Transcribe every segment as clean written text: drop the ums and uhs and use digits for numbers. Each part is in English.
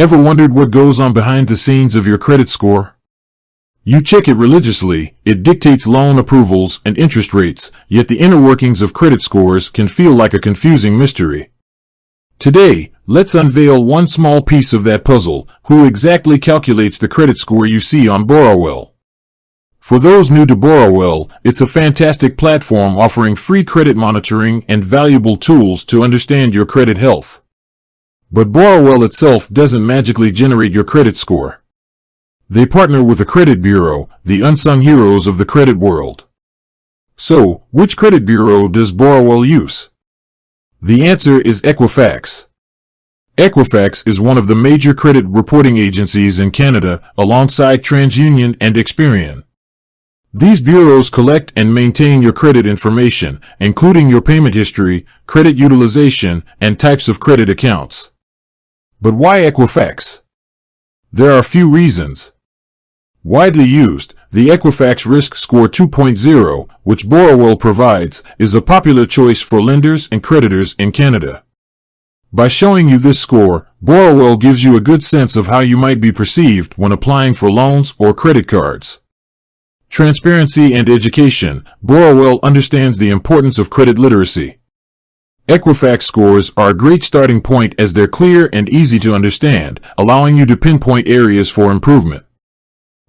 Ever wondered what goes on behind the scenes of your credit score? You check it religiously, it dictates loan approvals and interest rates, yet the inner workings of credit scores can feel like a confusing mystery. Today, let's unveil one small piece of that puzzle: who exactly calculates the credit score you see on Borrowell. For those new to Borrowell, it's a fantastic platform offering free credit monitoring and valuable tools to understand your credit health. But Borrowell itself doesn't magically generate your credit score. They partner with a credit bureau, the unsung heroes of the credit world. So, which credit bureau does Borrowell use? The answer is Equifax. Equifax is one of the major credit reporting agencies in Canada, alongside TransUnion and Experian. These bureaus collect and maintain your credit information, including your payment history, credit utilization, and types of credit accounts. But why Equifax? There are a few reasons. Widely used, the Equifax Risk Score 2.0, which Borrowell provides, is a popular choice for lenders and creditors in Canada. By showing you this score, Borrowell gives you a good sense of how you might be perceived when applying for loans or credit cards. Transparency and education. Borrowell understands the importance of credit literacy. Equifax scores are a great starting point as they're clear and easy to understand, allowing you to pinpoint areas for improvement.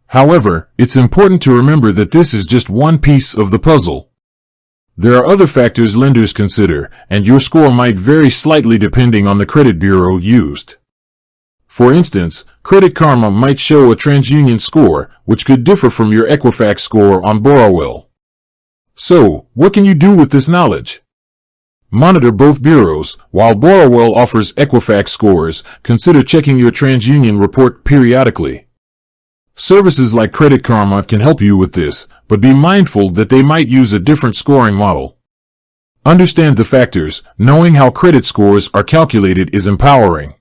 However, it's important to remember that this is just one piece of the puzzle. There are other factors lenders consider, and your score might vary slightly depending on the credit bureau used. For instance, Credit Karma might show a TransUnion score, which could differ from your Equifax score on Borrowell. So, what can you do with this knowledge? Monitor both bureaus. While Borrowell offers Equifax scores, consider checking your TransUnion report periodically. Services like Credit Karma can help you with this, but be mindful that they might use a different scoring model. Understand the factors. Knowing how credit scores are calculated is empowering.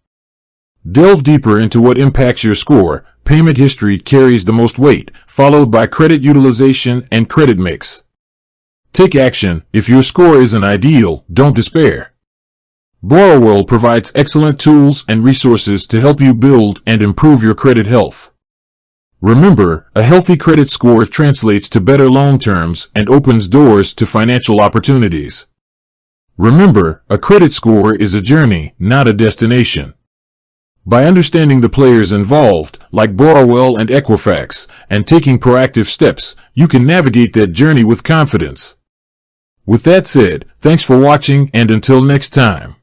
Delve deeper into what impacts your score. Payment history carries the most weight, followed by credit utilization and credit mix. Take action. If your score isn't ideal, don't despair. Borrowell provides excellent tools and resources to help you build and improve your credit health. Remember, a healthy credit score translates to better loan terms and opens doors to financial opportunities. Remember, a credit score is a journey, not a destination. By understanding the players involved, like Borrowell and Equifax, and taking proactive steps, you can navigate that journey with confidence. With that said, thanks for watching, and until next time.